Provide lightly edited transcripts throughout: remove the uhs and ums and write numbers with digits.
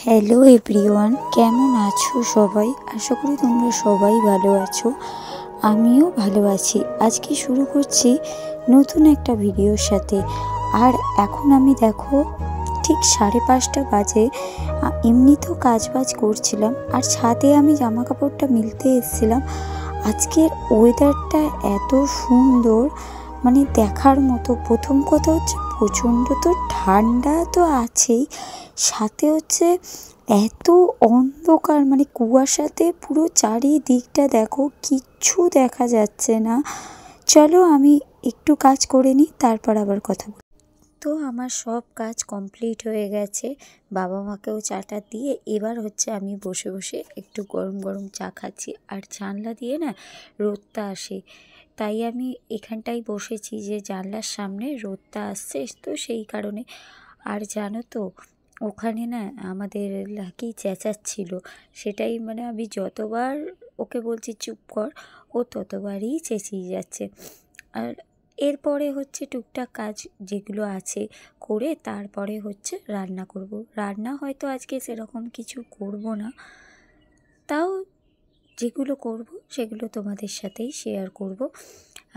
Hello everyone, কেমন আছো সবাই? আশা করি তোমরা সবাই ভালো আছো। আমিও ভালো আছি। আজকে শুরু করছি নতুন একটা ভিডিওর সাথে। আর এখন আমি দেখো ঠিক 5:30 বাজে। এমনি তো কাজবাজ করছিলাম আর ছাদে আমি জামা কাপড়টা মিলতে এসেছিলাম। আজকের ওয়েদারটা এত সুন্দর, মানে দেখার মতো। প্রথম কথা হচ্ছে প্রচণ্ড তো ঠান্ডা তো আছেই, সাথে হচ্ছে এত অন্ধকার, মানে কুয়াশাতে পুরো চারিদিকটা দেখো, কিচ্ছু দেখা যাচ্ছে না। চলো আমি একটু কাজ করে নিই, তারপর আবার কথা বলি। তো আমার সব কাজ কমপ্লিট হয়ে গেছে, বাবা মাকেও চাটা দিয়ে এবার হচ্ছে আমি বসে বসে একটু গরম গরম চা খাচ্ছি। আর জানলা দিয়ে না রোদটা আসে, তাই আমি এখানটাই বসেছি যে জানলার সামনে রোদটা আসছে, তো সেই কারণে। আর জানো তো ওখানে না আমাদের লাকি চেঁচাচ্ছিল, সেটাই মানে আমি যতবার ওকে বলছি চুপ কর, ও ততবারই চেঁচিয়ে যাচ্ছে। আর এরপরে হচ্ছে টুকটাক কাজ যেগুলো আছে করে তারপরে হচ্ছে রান্না করব। রান্না হয়তো আজকে সেরকম কিছু করব না, তাও যেগুলো করব সেগুলো তোমাদের সাথেই শেয়ার করব।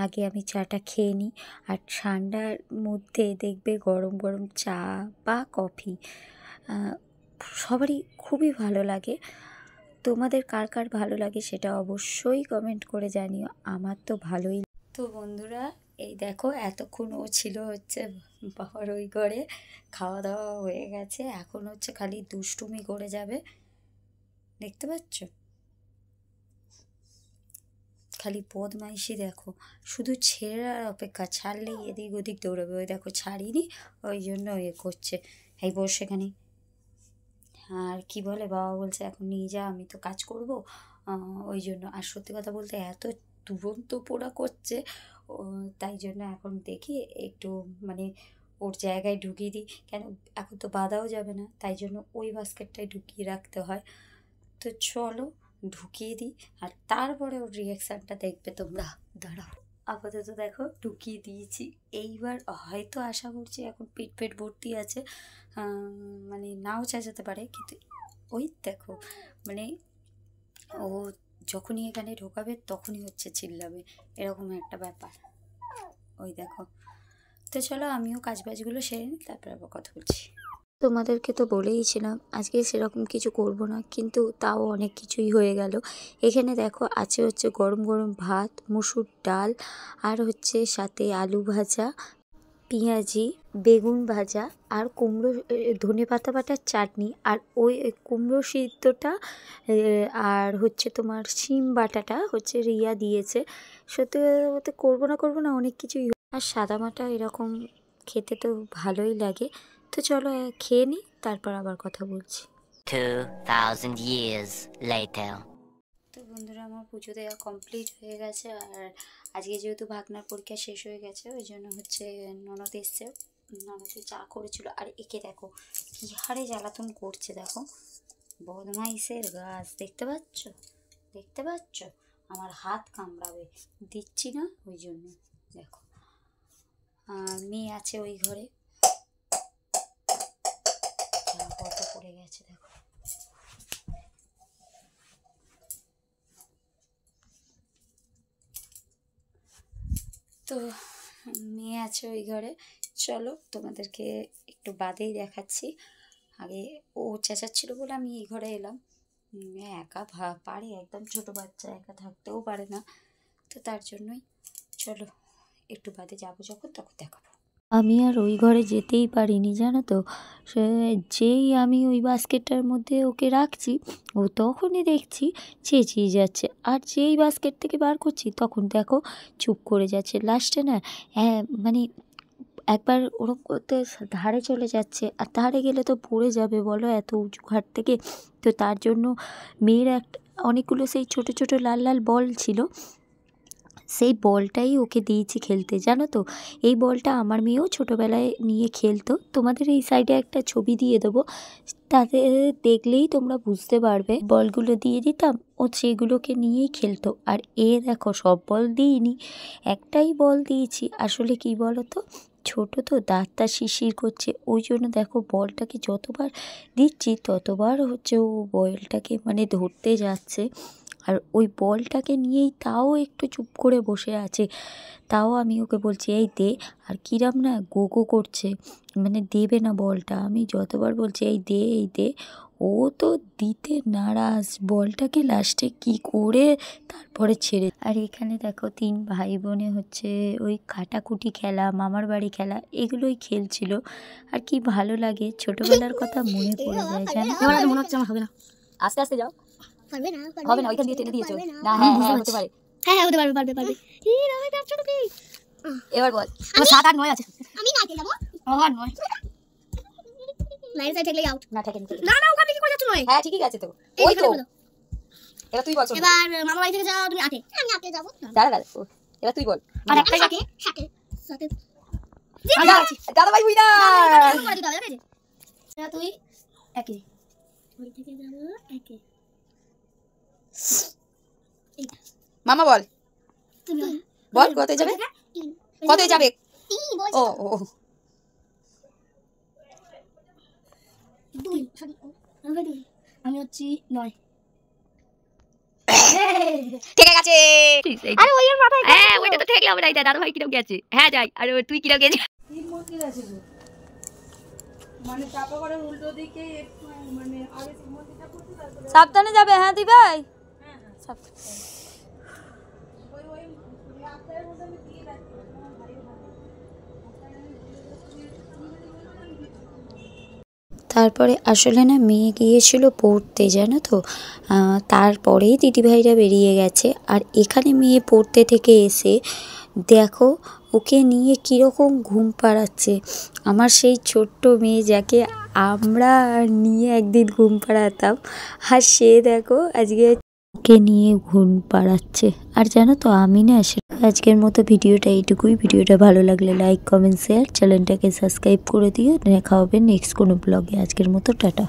আগে আমি চাটা খেয়ে নিই। আর ঠান্ডার মধ্যে দেখবে গরম গরম চা বা কফি সবারই খুবই ভালো লাগে। তোমাদের কার কার ভালো লাগে সেটা অবশ্যই কমেন্ট করে জানিও। আমার তো ভালোই। তো বন্ধুরা, এই দেখো এতক্ষণ ও ছিল হচ্ছে বাবার ওই ঘরে, খাওয়া দাওয়া হয়ে গেছে, এখন হচ্ছে খালি দুষ্টুমি করে যাবে, দেখতে পাচ্ছ? খালি বদমাইশি দেখো, শুধু ছেড়ার অপেক্ষা, ছাড়লেই এদিক ওদিক দৌড়াবে। ওই দেখো ছাড়িনি, ওই জন্য ইয়ে করছে। এই বস সেখানে। আর কি বলে, বাবা বলছে এখন নিয়ে যা, আমি তো কাজ করব, ওই জন্য। আর সত্যি কথা বলতে এত দুরন্ত পোড়া করছে, তাই জন্য এখন দেখি একটু মানে ওর জায়গায় ঢুকিয়ে দিই। কেন, এখন তো বাঁধাও যাবে না, তাই জন্য ওই বাস্কেটটায় ঢুকিয়ে রাখতে হয়। তো চলো ঢুকিয়ে দিই, আর তারপরে ওর রিয়াকশানটা দেখবে তোমরা। দাঁড়াও, আপাতত দেখো ঢুকিয়ে দিয়েছি। এইবার হয়তো আশা করছি এখন পেট পেট ভর্তি আছে, মানে নাও চেঁচাতে পারে, কিন্তু ওই দেখো মানে ও যখনই এখানে ঢোকাবে তখনই হচ্ছে চিল্লাবে, এরকম একটা ব্যাপার। ওই দেখো। তো চলো আমিও কাজবাজগুলো সেরে নিই, তারপর আবার কথা বলছি। তোমাদেরকে তো বলেইছিলাম আজকে সেরকম কিছু করব না, কিন্তু তাও অনেক কিছুই হয়ে গেল। এখানে দেখো আছে হচ্ছে গরম গরম ভাত, মুসুর ডাল, আর হচ্ছে সাথে আলু ভাজা, পেঁয়াজি, বেগুন ভাজা, আর কুমড়ো ধনেপাতা বাটার চাটনি, আর ওই কুমড়ো সিদ্ধটা, আর হচ্ছে তোমার শিম বাটাটা হচ্ছে রিয়া দিয়েছে। সত্যি কথা বলতে করবো না অনেক কিছুই। আর সাদামাটা এরকম খেতে তো ভালোই লাগে। তো চলো খেয়ে নিই, তারপর আবার কথা বলছি। 2000 years later. তো বন্ধুরা, আমার পুজো দেওয়া কমপ্লিট হয়ে গেছে। আর আজকে যেহেতু ভাগনার পরীক্ষা শেষ হয়ে গেছে, ওই জন্য হচ্ছে ননদ এসছে, ননদে চা করেছিল। আর একে দেখো কী হারে জ্বালাতন করছে, দেখো বদমাইশের গাছ, দেখতে পাচ্ছ? দেখতে পাচ্ছ? আমার হাত কামড়াবে, দিচ্ছি না ওই জন্য। দেখো আর মেয়ে আছে ওই ঘরে, কত পড়ে গেছে দেখো। তো মেয়ে আছে ওই ঘরে। চলো তোমাদেরকে একটু বাদেই দেখাচ্ছি। আগে ও চেঁচাচ্ছিল বলে আমি এই ঘরে এলাম। একা পারে, একদম ছোট বাচ্চা একা থাকতেও পারে না, তো তার জন্যই। চলো একটু বাদে যাবো যখন, তখন দেখাবো। আমি আর ওই ঘরে যেতেই পারিনি, জানো তো। সে যেই আমি ওই বাস্কেটটার মধ্যে ওকে রাখছি, ও তখনই দেখছি চেঁচিয়ে যাচ্ছে। আর যেই বাস্কেট থেকে বার করছি তখন দেখো চুপ করে যাচ্ছে। লাস্টে না মানে একবার ওরকম করতে ধারে চলে যাচ্ছে, আর ধারে গেলে তো পড়ে যাবে বলো, এত উঁচু ঘাট থেকে। তো তার জন্য মেয়ের অনেকগুলো সেই ছোট ছোট লাল লাল বল ছিল, সেই বলটাই ওকে দিয়েছি খেলতে, জানো তো। এই বলটা আমার মেয়েও ছোটোবেলায় নিয়ে খেলতো। তোমাদের এই সাইডে একটা ছবি দিয়ে দেবো, তাতে দেখলেই তোমরা বুঝতে পারবে। বলগুলো দিয়ে দিতাম, ও সেগুলোকে নিয়েই খেলতো। আর দেখো সব বল দিইনি, একটাই বল দিয়েছি। আসলে কি বলো তো, ছোট তো দাঁতটা শিরশির করছে, ওই জন্য দেখো বলটাকে যতবার দিচ্ছি ততবার হচ্ছে ও বলটাকে মানে ধরতে যাচ্ছে। আর ওই বলটাকে নিয়েই তাও একটু চুপ করে বসে আছে। তাও আমি ওকে বলছি এই দে, আর কিরাম না গো গো করছে, মানে দেবে না বলটা। আমি যতবার বলছি এই দে এই দে, ও তো দিতে নারাজ। বলটাকে লাস্টে কি করে তারপরে ছেড়ে। আর এখানে দেখো 3 ভাই বোনে হচ্ছে ওই কাটাকুটি খেলা, মামার বাড়ি খেলা এগুলোই খেলছিল। আর কি ভালো লাগে, ছোটবেলার কথা মনে পড়ে যায় জানো। মনে হচ্ছে আমার হবে না। আস্তে আস্তে যাও। পারবে না হবে না, ওইখান দিয়ে টেনে দিয়েছো। না হ্যাঁ হ্যাঁ হতে পারে। হ্যাঁ হ্যাঁ হতে পারবে পারবে পারবে। আমি পারছো না কি? এবার বল। আমার 7 8 9 আছে। আমি নাইতে যাব। আমার 9। লাইন সাইড থেকে আউট। না থাকে না। না না ওখানে কি করে যাচ্ছ নয়? হ্যাঁ ঠিকই আছে তো। ওই তো। এবার তুই বল। এবার মামা বাড়ি থেকে যাও তুমি 8 এ। আমি 8 এ যাব। দাঁড়া দাঁড়া। এবার তুই বল। আর একটা 7 এ 7 এ। দাদা ভাই উইনার। করে দিতে হবে ঠিক আছে? এটা তুই 1 এ। ওই থেকে যাব 1 এ। মামা বল। তুমি বল কতই যাবে? কতই যাবে? 3 বল। ও ও 2 সরি আমি 2 আমি হচ্ছি 9 ঠিক আছে। আরে ওই এর মাথায় হ্যাঁ ওইটা তো ঠেকলে হবে না। দাদা ভাই কিরম গেছে? হ্যাঁ যাই। আর তুই কিরম গেছিস? তিন মন্দির আছে গো, মানে চাপা করে উল্টো দিকে মানে আগে তিন মন্দিরটা করতে তারপরে সাবধানে যাবে। হ্যাঁ দি ভাই। ওই ওই আপনার মধ্যে আমি দিয়ে রাখছি আমার ভাই ভালো। তারপরে আসলে না মেয়ে গিয়েছিল পড়তে জানো তো, তারপরেই দিদিভাইরা বেরিয়ে গেছে। আর এখানে মেয়ে পড়তে থেকে এসে দেখো ওকে নিয়ে কীরকম ঘুম পাড়াচ্ছে। আমার সেই ছোট্ট মেয়ে যাকে আমরা নিয়ে একদিন ঘুম পাড়াতাম, আর সে দেখো আজকে ওকে নিয়ে ঘুম পাড়াচ্ছে। আর জানো তো আমি না আজকের মতো ভিডিওটা এইটুকুই। ভিডিওটা ভালো লাগলে লাইক কমেন্ট শেয়ার, চ্যানেলটাকে সাবস্ক্রাইব করে দিও। দেখা হবে নেক্সট কোনো ব্লগে। আজকের মতো টাটা।